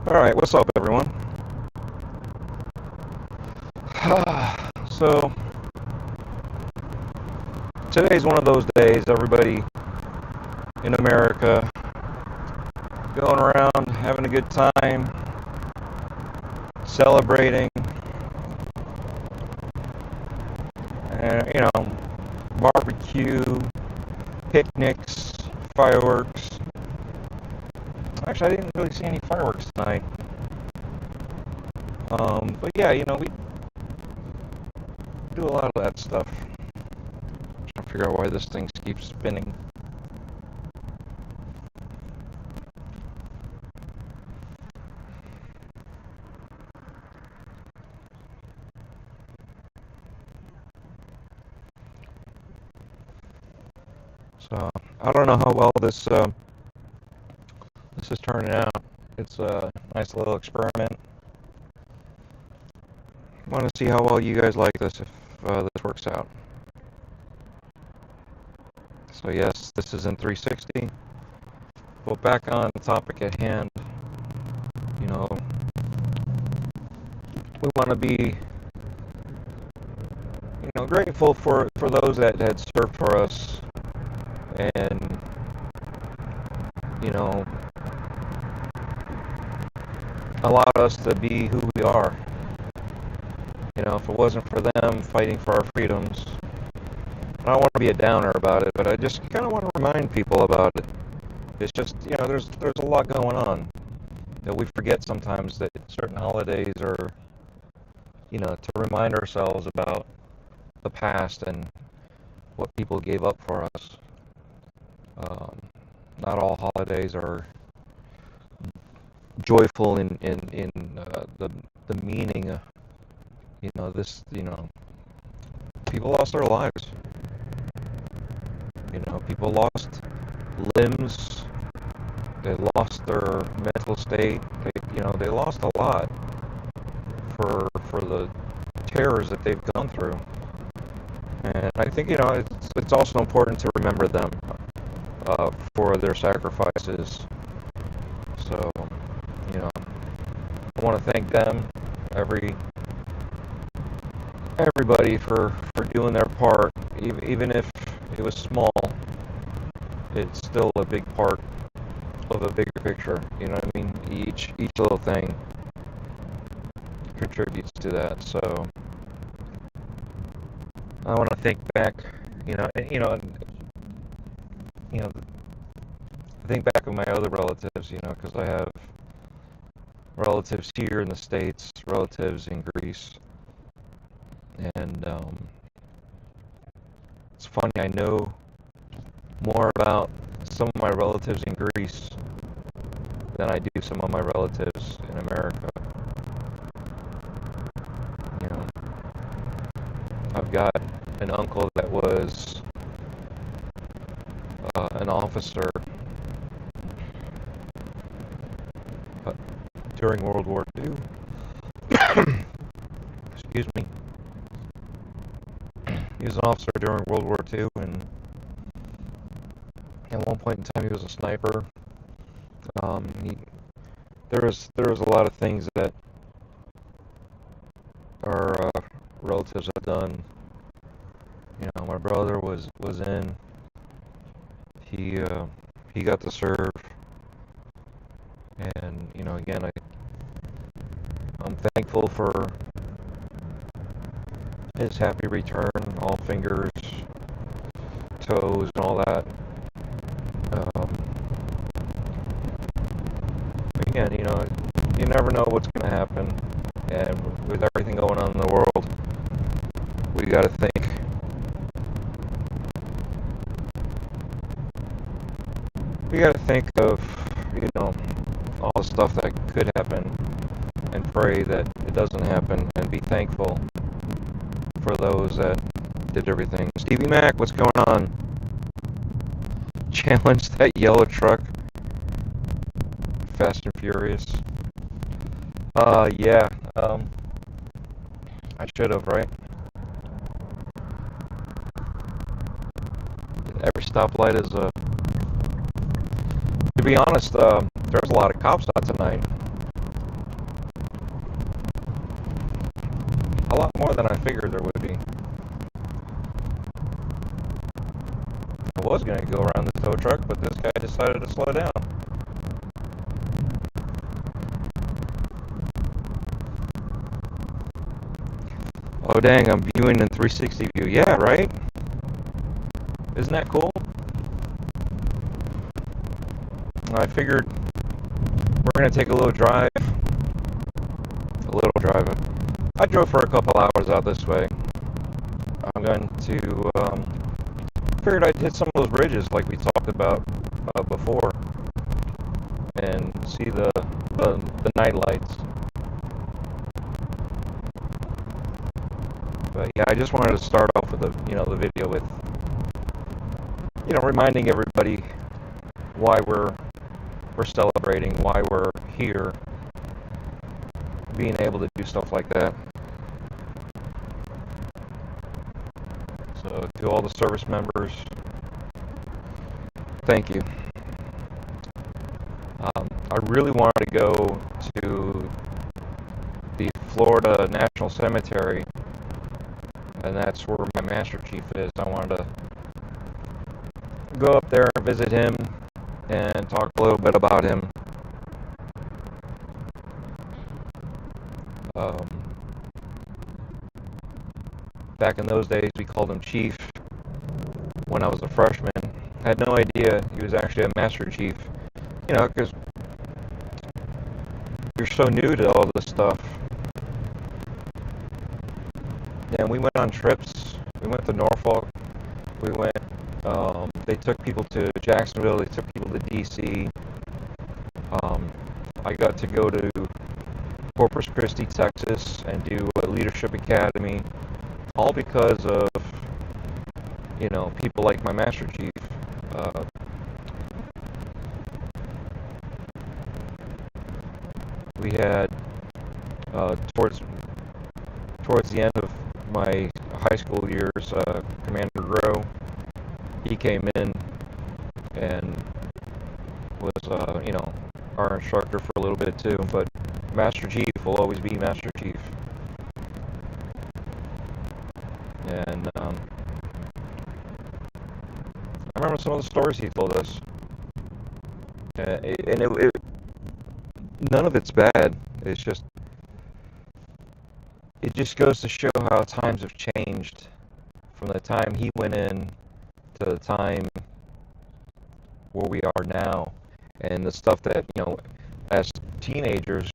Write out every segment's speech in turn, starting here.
Alright, what's up, everyone? So, today's one of those days, everybody in America going around having a good time, celebrating, and, barbecue, picnics, fireworks. Actually, I didn't really see any fireworks tonight. But yeah, we do a lot of that stuff. Trying to figure out why this thing keeps spinning. So I don't know how well this is turning out. It's a nice little experiment. I want to see how well you guys like this, if this works out. So yes, this is in 360. But back on the topic at hand, we want to be, grateful for those that had served for us, and allowed us to be who we are. If it wasn't for them fighting for our freedoms, I don't want to be a downer about it, but I just kind of want to remind people about it. It's just, there's a lot going on that we forget sometimes, that certain holidays are, to remind ourselves about the past and what people gave up for us. Not all holidays are joyful in the meaning of, people lost their lives. People lost limbs. They lost their mental state. They lost a lot for the terrors that they've gone through. And I think, it's also important to remember them for their sacrifices. So, I want to thank them, everybody for doing their part, even if it was small. It's still a big part of a bigger picture. You know what I mean? Each little thing contributes to that. So I want to think back, think back of my other relatives, because I have relatives here in the States, relatives in Greece, and it's funny, I know more about some of my relatives in Greece than I do some of my relatives in America. I've got an uncle that was an officer during World War II. Excuse me. He was an officer during World War II, and at one point in time he was a sniper. There was a lot of things that our relatives have done. My brother was in. He got to serve, and again, I'm thankful for his happy return, all fingers, toes, and all that. Again, you never know what's going to happen, and with everything going on in the world, we got to think. We got to think of, all the stuff that could happen, and pray that it doesn't happen, and be thankful for those that did everything. Stevie Mac, what's going on? Challenge that yellow truck. Fast and Furious. Yeah. I should have, right? Every stoplight is a... To be honest, there's a lot of cops out tonight. lot more than I figured there would be. I was going to go around the tow truck, but this guy decided to slow down. Oh dang, I'm viewing in 360 view. Yeah, right? Isn't that cool? I figured we're going to take a little drive. I drove for a couple hours out this way. I'm going to, figured I'd hit some of those bridges like we talked about before and see the night lights. But yeah, I just wanted to start off with the video with, reminding everybody why we're celebrating, why we're here, being able to do stuff like that. So to all the service members, thank you. I really wanted to go to the Florida National Cemetery, and that's where my Master Chief is. I wanted to go up there and visit him and talk a little bit about him. Back in those days, we called him Chief. When I was a freshman, I had no idea he was actually a Master Chief. Because you're so new to all this stuff. And we went on trips. We went to Norfolk. We went. They took people to Jacksonville. They took people to DC. I got to go to Corpus Christi, Texas, and do a leadership academy. All because of, people like my Master Chief. We had, towards the end of my high school years, Commander Grow, he came in and was, our instructor for a little bit too, but Master Chief will always be Master Chief. And I remember some of the stories he told us, and none of it's bad. It's just, it just goes to show how times have changed from the time he went in to the time where we are now, and the stuff that as teenagers,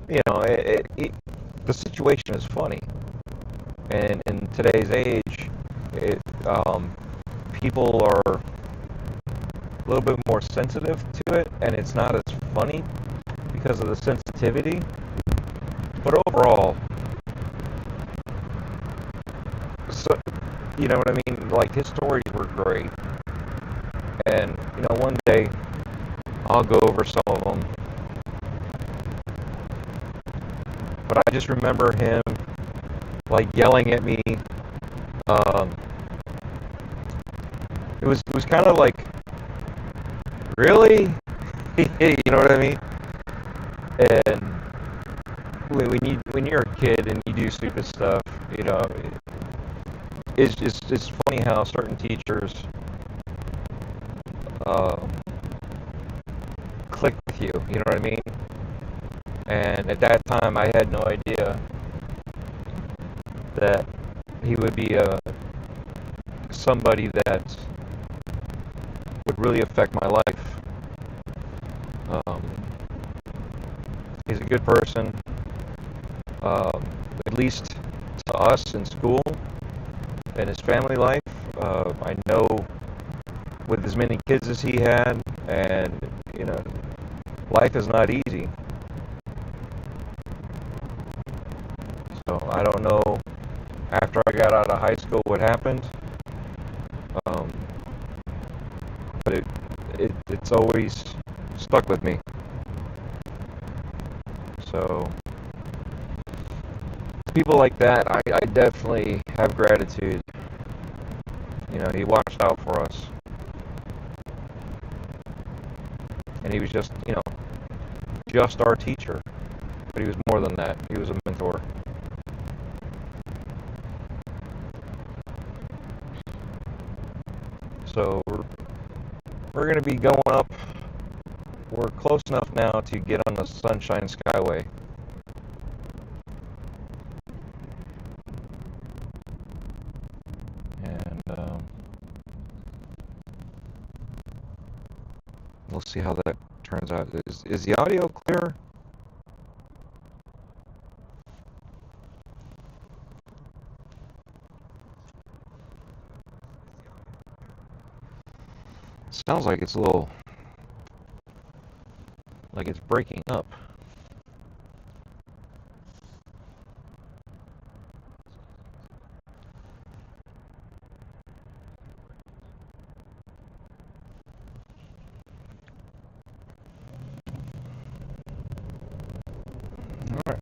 the situation is funny. And in today's age, people are a little bit more sensitive to it, and it's not as funny because of the sensitivity. But overall, so you know what I mean? Like, his stories were great. And, one day, I'll go over some of them. But I just remember him, like, yelling at me. It was kind of like, really? You know what I mean? And when you're a kid and you do stupid stuff, it's funny how certain teachers click with you. You know what I mean? And at that time, I had no idea that he would be somebody that would really affect my life. He's a good person, at least to us in school and his family life. I know with as many kids as he had, and life is not easy. So I don't know after I got out of high school what happened, but it's always stuck with me. So to people like that, I definitely have gratitude. He watched out for us. And he was just, just our teacher. But he was more than that. He was a mentor. So we're going to be going up. We're close enough now to get on the Sunshine Skyway. And we'll see how that turns out. Is the audio clear? Sounds like it's a little, like it's breaking up. All right.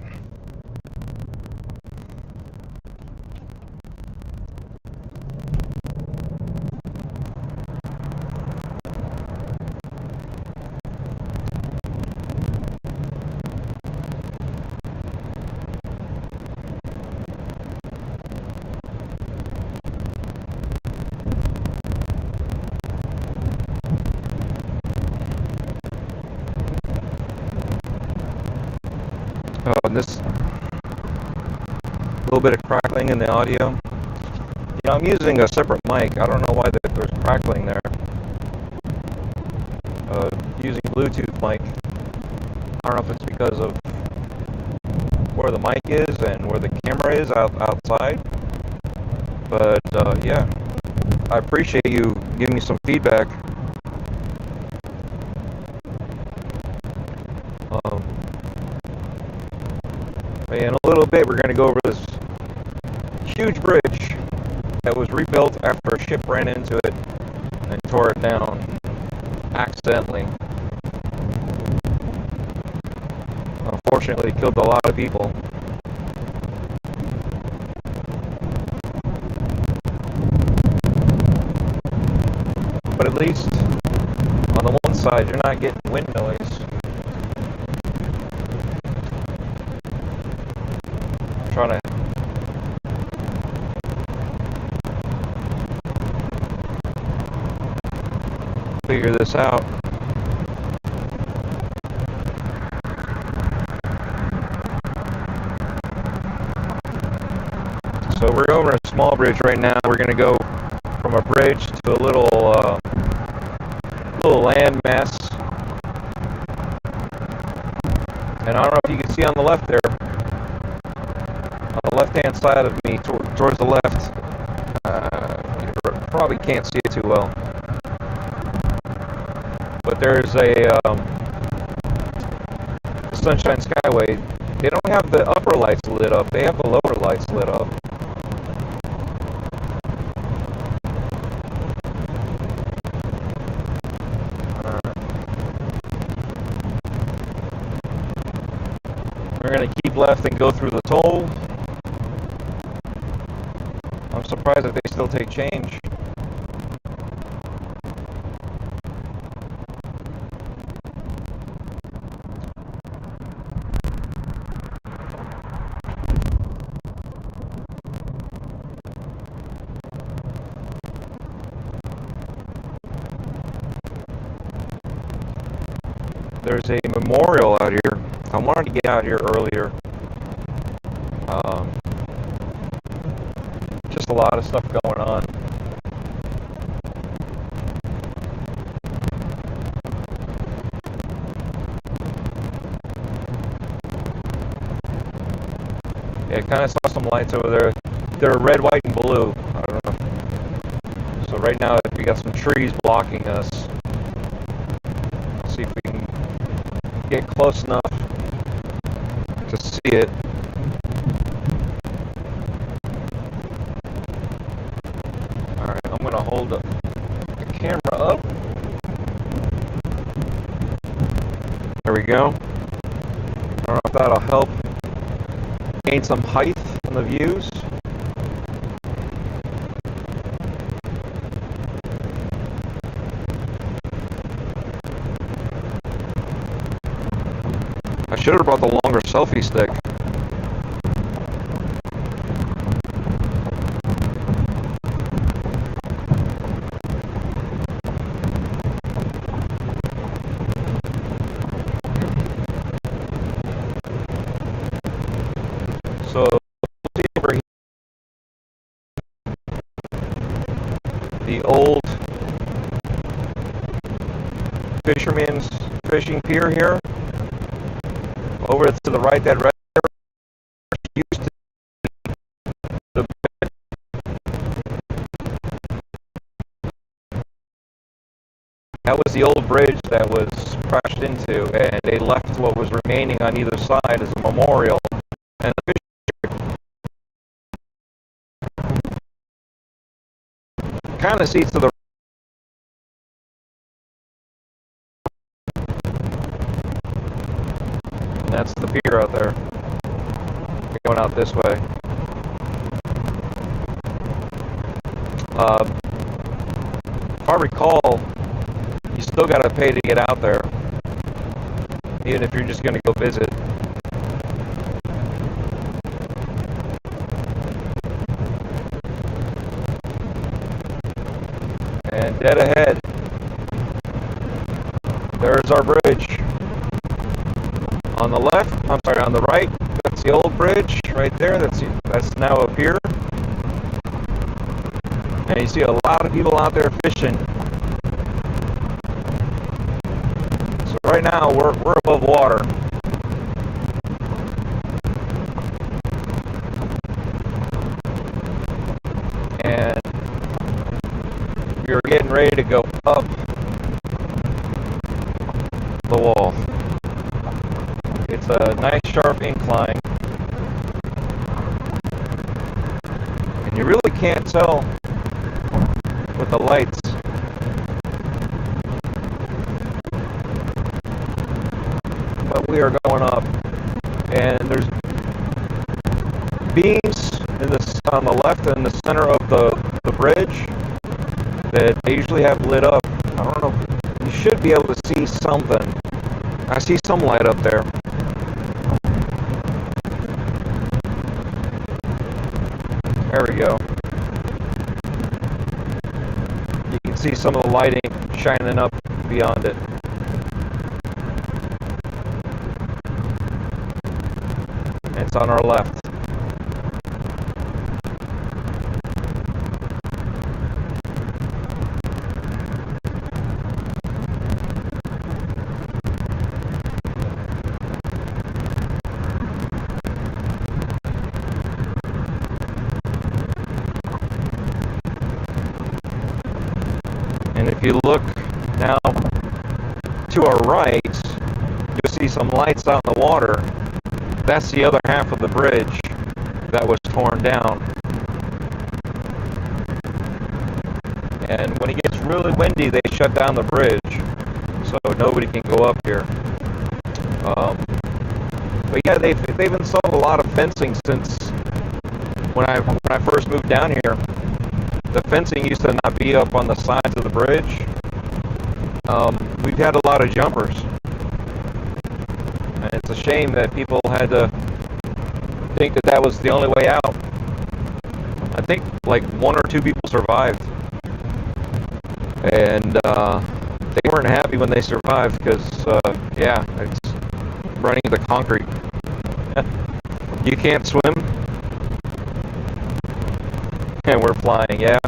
Oh, and this little bit of crackling in the audio. You know, I'm using a separate mic. I don't know why there's crackling there. Using Bluetooth mic. I don't know if it's because of where the mic is and where the camera is outside. But yeah, I appreciate you giving me some feedback. In a little bit, we're going to go over this huge bridge that was rebuilt after a ship ran into it and tore it down accidentally. Unfortunately, it killed a lot of people. But at least on the one side, you're not getting wind noise. I'm trying to figure this out. So we're over a small bridge right now. We're going to go from a bridge to a little land mass. And I don't know if you can see on the left there, on the left-hand side of me, towards the left. You probably can't see it too well. But there's a Sunshine Skyway. They don't have the upper lights lit up. They have the lower lights lit up. We're going to keep left and go through the toll. I'm surprised that they still take change. There's a memorial out here. I wanted to get out here earlier. Just a lot of stuff going on. Yeah, I kind of saw some lights over there. They're red, white, and blue. I don't know. So right now we got some trees blocking us. Let's see if we can get close enough to see it. Alright, I'm going to hold the camera up. There we go. I don't know if that'll help gain some height on the views. I should have brought the longer selfie stick. the old fisherman's fishing pier here. Over to the right, that red used to the that was the old bridge that was crashed into, and they left what was remaining on either side as a memorial. And the fish kind of see to the and that's the pier out there. Going out this way. If I recall, you still got to pay to get out there, even if you're just going to go visit. And dead ahead, there's our bridge. On the left, I'm sorry, on the right, that's the old bridge right there. That's now a pier. And you see a lot of people out there fishing. So right now we're above water. And we're getting ready to go up the wall. It's a nice sharp incline. And you really can't tell with the lights. But we are going up. And there's beams on the left and the center of the bridge that they usually have lit up. I don't know. You should be able to see something. I see some light up there. There we go. You can see some of the lighting shining up beyond it. It's on our left. And if you look now to our right, you'll see some lights out in the water. That's the other half of the bridge that was torn down. And when it gets really windy, they shut down the bridge, so nobody can go up here. But yeah, they've installed a lot of fencing since when I first moved down here. The fencing used to not be up on the sides of the bridge. We've had a lot of jumpers. And it's a shame that people had to think that that was the only way out. I think like 1 or 2 people survived. And they weren't happy when they survived because, yeah, it's running into concrete. You can't swim. And we're flying, yeah.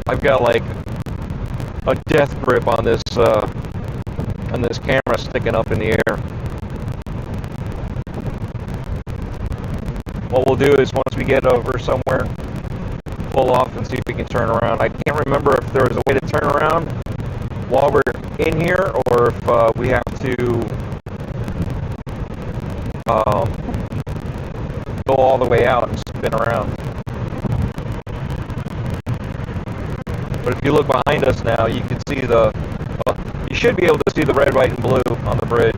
I've got like a death grip on this camera sticking up in the air. What we'll do is once we get over somewhere, pull off and see if we can turn around. I can't remember if there was a way to turn around while we're in here or if we have to go all the way out and spin around. But if you look behind us now, you can see you should be able to see the red, white, and blue on the bridge.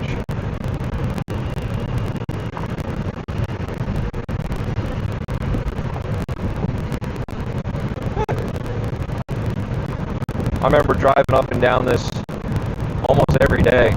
I remember driving up and down this almost every day.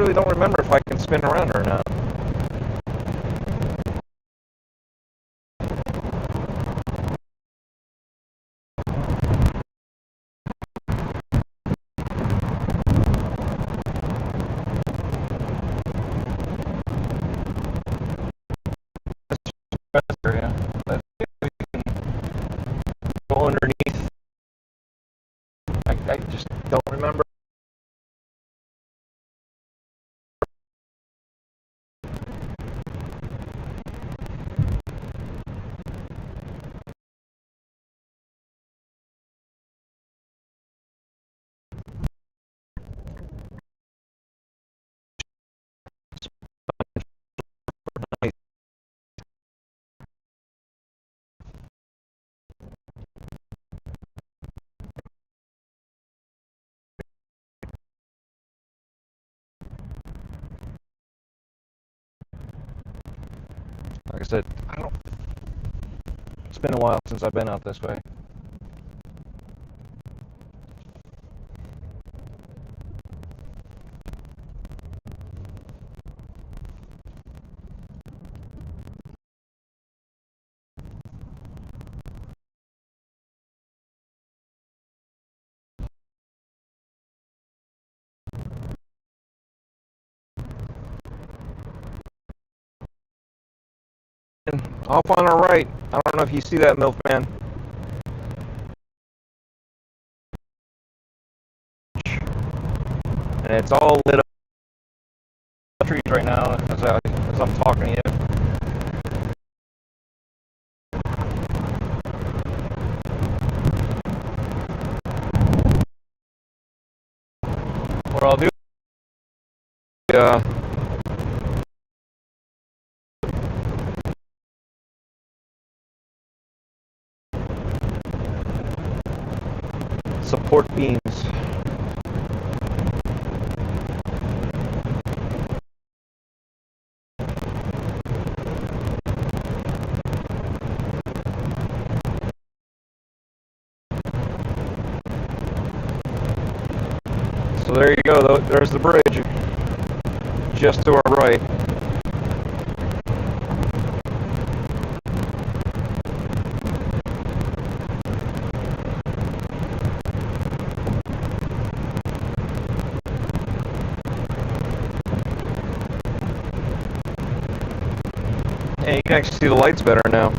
really don't remember if I can spin around or not. Area. Let's see if we can go underneath. I just don't remember. Like I said, it's been a while since I've been out this way. Off on our right, I don't know if you see that, milkman. And it's all lit up with trees right now as I'm talking to you. What I'll do, support beams. So there you go, there's the bridge, just to our right. And you can actually see the lights better now.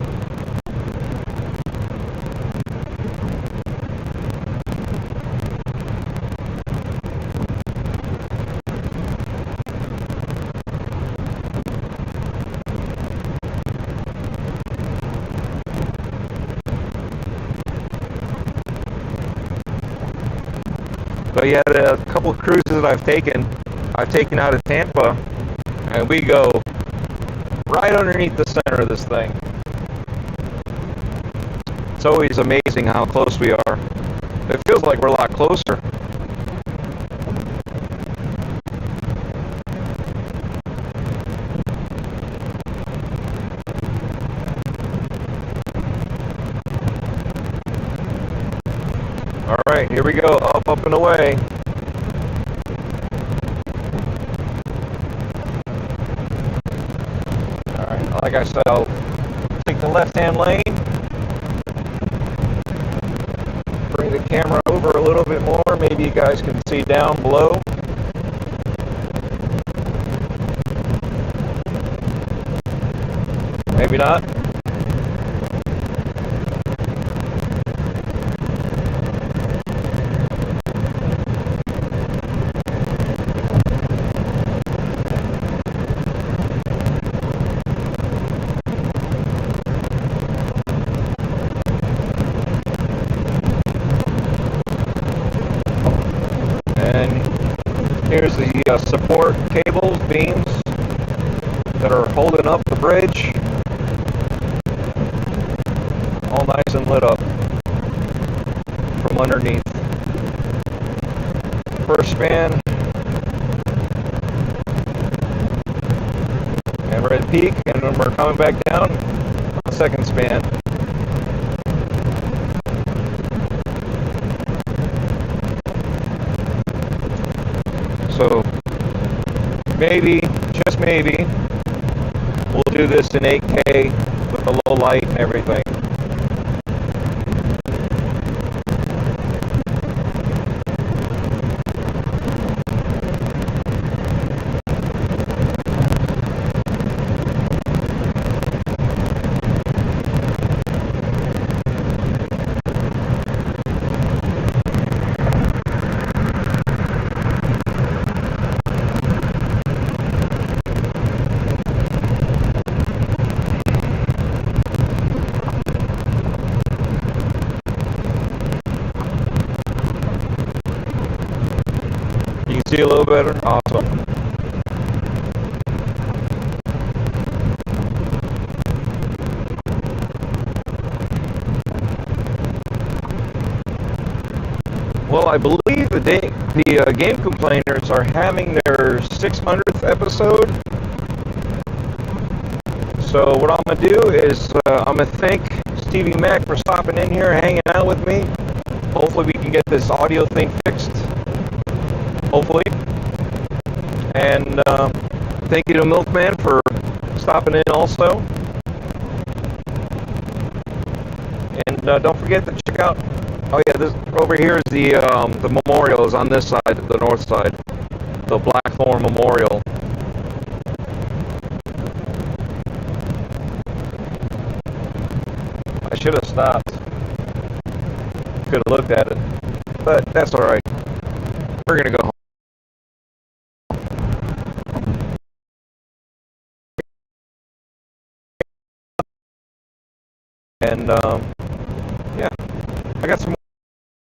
But yeah, the couple of cruises that I've taken out of Tampa, and we go right underneath the center of this thing. It's always amazing how close we are. It feels like we're a lot closer. Alright, here we go, up and away. Alright, like I said, I'll take the left-hand lane. Bring the camera over a little bit more, maybe you guys can see down below. Maybe not. Here's the support cables, beams that are holding up the bridge. All nice and lit up from underneath. First span. And we're at peak, and then we're coming back down. Second span. So maybe, just maybe, we'll do this in 8K with a low light and everything. You can see a little better? Awesome. Well, I believe the Game Complainers are having their 600th episode. So what I'm going to do is I'm going to thank Stevie Mac for stopping in here, hanging out with me. Hopefully we can get this audio thing fixed. Hopefully. And thank you to Milkman for stopping in also. And don't forget to check out. Oh yeah, this over here is the memorial is on this side, the north side, the Blackthorn Memorial. I should have stopped. Could have looked at it, but that's all right. We're gonna go home. And yeah, I got some